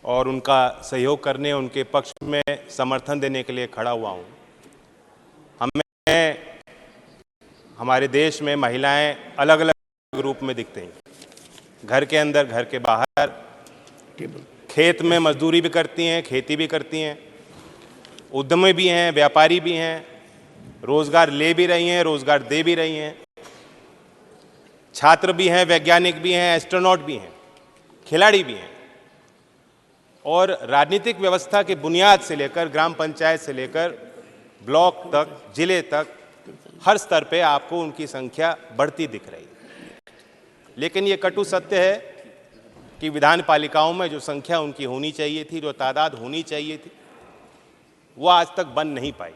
और उनका सहयोग करने, उनके पक्ष में समर्थन देने के लिए खड़ा हुआ हूँ। हमारे देश में महिलाएं अलग अलग रूप में दिखते हैं, घर के अंदर, घर के बाहर, खेत में मजदूरी भी करती हैं, खेती भी करती हैं, उद्यमी भी हैं, व्यापारी भी हैं, रोजगार ले भी रही हैं, रोजगार दे भी रही हैं, छात्र भी हैं, वैज्ञानिक भी हैं, एस्ट्रोनॉट भी हैं, खिलाड़ी भी हैं। और राजनीतिक व्यवस्था की बुनियाद से लेकर ग्राम पंचायत से लेकर ब्लॉक तक, जिले तक, हर स्तर पे आपको उनकी संख्या बढ़ती दिख रही है। लेकिन ये कटु सत्य है कि विधान पालिकाओं में जो संख्या उनकी होनी चाहिए थी, जो तादाद होनी चाहिए थी, वो आज तक बन नहीं पाई।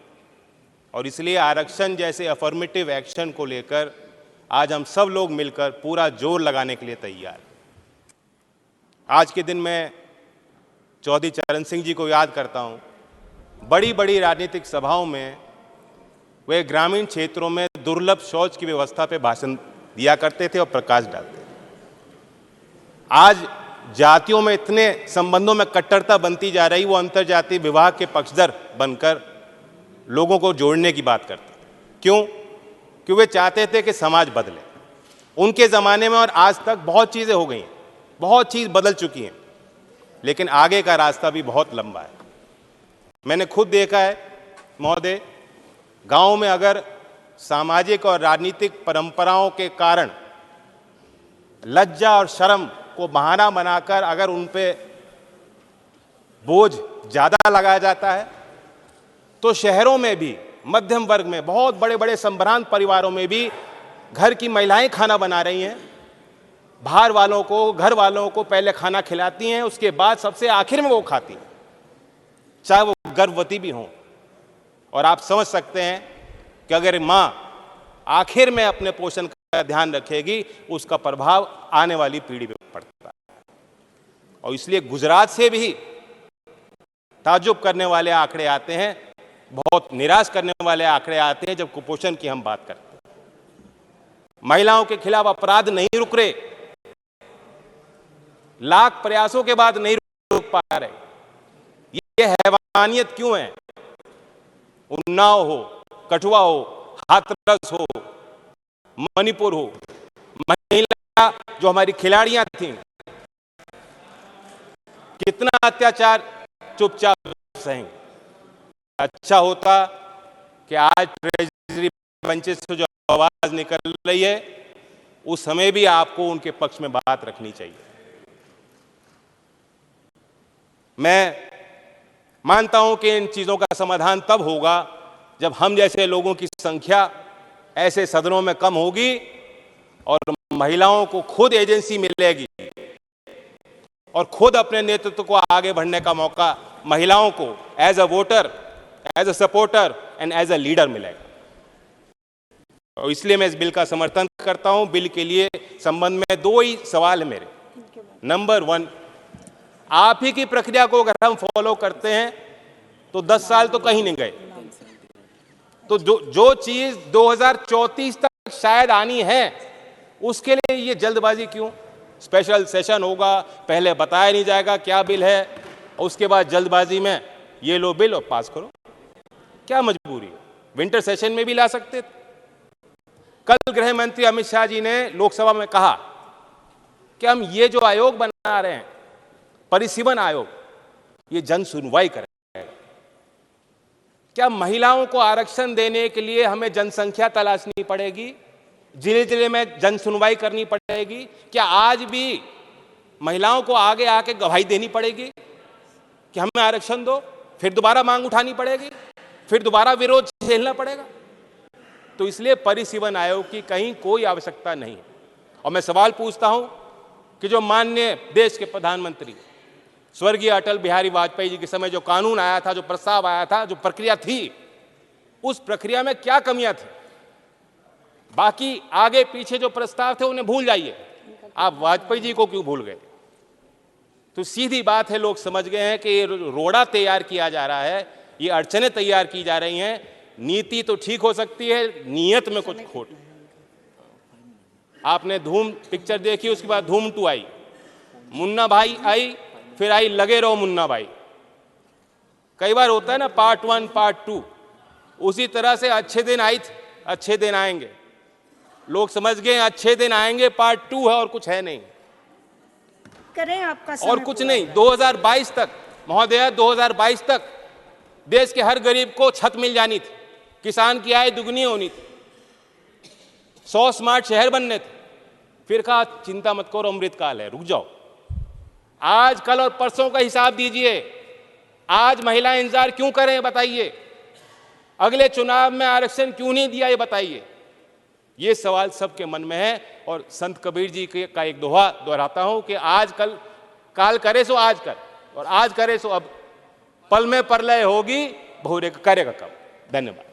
और इसलिए आरक्षण जैसे अफर्मेटिव एक्शन को लेकर आज हम सब लोग मिलकर पूरा जोर लगाने के लिए तैयार हैं। आज के दिन मैं चौधरी चरण सिंह जी को याद करता हूं। बड़ी बड़ी राजनीतिक सभाओं में वे ग्रामीण क्षेत्रों में दुर्लभ शौच की व्यवस्था पे भाषण दिया करते थे और प्रकाश डालते थे। आज जातियों में इतने संबंधों में कट्टरता बनती जा रही, वो अंतर्जातीय विवाह के पक्षधर बनकर लोगों को जोड़ने की बात करते थे। क्यों? क्योंकि वे चाहते थे कि समाज बदले। उनके ज़माने में और आज तक बहुत चीज़ें हो गई हैं, बहुत चीज़ बदल चुकी हैं, लेकिन आगे का रास्ता भी बहुत लंबा है। मैंने खुद देखा है महोदय, गांव में अगर सामाजिक और राजनीतिक परंपराओं के कारण लज्जा और शर्म को बहाना बनाकर अगर उन पे बोझ ज़्यादा लगाया जाता है, तो शहरों में भी मध्यम वर्ग में, बहुत बड़े बड़े संभ्रांत परिवारों में भी घर की महिलाएं खाना बना रही हैं, बाहर वालों को, घर वालों को पहले खाना खिलाती हैं, उसके बाद सबसे आखिर में वो खाती हैं, चाहे वो गर्भवती भी हों। और आप समझ सकते हैं कि अगर माँ आखिर में अपने पोषण का ध्यान रखेगी, उसका प्रभाव आने वाली पीढ़ी पर पड़ता है। और इसलिए गुजरात से भी ताज्जुब करने वाले आंकड़े आते हैं, बहुत निराश करने वाले आंकड़े आते हैं जब कुपोषण की हम बात करते हैं। महिलाओं के खिलाफ अपराध नहीं रुक रहे, लाख प्रयासों के बाद नहीं रुक पा रहे। ये हैवानियत क्यों है? उन्नाव हो, कठुआ हो, हाथरस हो, मणिपुर हो, महिला जो हमारी खिलाड़ियां थीं, कितना अत्याचार चुपचाप सहेंगे। अच्छा होता कि आज ट्रेजरी बेंचेस से जो आवाज निकल रही है, उस समय भी आपको उनके पक्ष में बात रखनी चाहिए। मैं मानता हूं कि इन चीजों का समाधान तब होगा जब हम जैसे लोगों की संख्या ऐसे सदनों में कम होगी और महिलाओं को खुद एजेंसी मिलेगी और खुद अपने नेतृत्व को आगे बढ़ने का मौका महिलाओं को as a voter, as a supporter and as a leader मिलेगा। और इसलिए मैं इस बिल का समर्थन करता हूं। बिल के लिए संबंध में दो ही सवाल है मेरे। नंबर 1, आप ही की प्रक्रिया को अगर हम फॉलो करते हैं तो 10 साल तो कहीं नहीं गए। तो जो चीज 2034 तक शायद आनी है, उसके लिए ये जल्दबाजी क्यों? स्पेशल सेशन होगा, पहले बताया नहीं जाएगा क्या बिल है, उसके बाद जल्दबाजी में ये लो बिल और पास करो। क्या मजबूरी है? विंटर सेशन में भी ला सकते थे। कल गृह मंत्री अमित शाह जी ने लोकसभा में कहा कि हम ये जो आयोग बना रहे हैं, परिसीमन आयोग, ये जन सुनवाई करेगा। क्या महिलाओं को आरक्षण देने के लिए हमें जनसंख्या तलाशनी पड़ेगी? जिले जिले में जन सुनवाई करनी पड़ेगी? क्या आज भी महिलाओं को आगे आके गवाही देनी पड़ेगी कि हमें आरक्षण दो? फिर दोबारा मांग उठानी पड़ेगी, फिर दोबारा विरोध झेलना पड़ेगा? तो इसलिए परिसीमन आयोग की कहीं कोई आवश्यकता नहीं है। और मैं सवाल पूछता हूं कि जो माननीय देश के प्रधानमंत्री स्वर्गीय अटल बिहारी वाजपेयी जी के समय जो कानून आया था, जो प्रस्ताव आया था, जो प्रक्रिया थी, उस प्रक्रिया में क्या कमियां थी? बाकी आगे पीछे जो प्रस्ताव थे उन्हें भूल जाइए, आप वाजपेयी जी को क्यों भूल गए? तो सीधी बात है, लोग समझ गए हैं कि ये रोड़ा तैयार किया जा रहा है, ये अड़चनें तैयार की जा रही हैं। नीति तो ठीक हो सकती है, नीयत में कुछ खोट। आपने धूम पिक्चर देखी, उसके बाद धूम 2 आई, मुन्ना भाई आई, फिर आई लगे रहो मुन्ना भाई। कई बार होता है ना पार्ट 1 पार्ट 2, उसी तरह से अच्छे दिन आई थे, अच्छे दिन आएंगे। लोग समझ गए अच्छे दिन आएंगे पार्ट 2 है और कुछ है नहीं, करें आपका समय और कुछ पूरा नहीं। हो 2022 तक महोदय, 2022 तक देश के हर गरीब को छत मिल जानी थी, किसान की आय दुगनी होनी थी, 100 स्मार्ट शहर बनने थे। फिर कहा चिंता मत करो, अमृतकाल है, रुक जाओ। आज कल और परसों का हिसाब दीजिए। आज महिलाएं इंतजार क्यों करें बताइए? अगले चुनाव में आरक्षण क्यों नहीं दिया ये बताइए? ये सवाल सबके मन में है। और संत कबीर जी का एक दोहा दोहराता हूं कि आज कल काल करे सो आज कर, और आज करे सो अब, पल में प्रलय होगी बहुरे करेगा कब। धन्यवाद।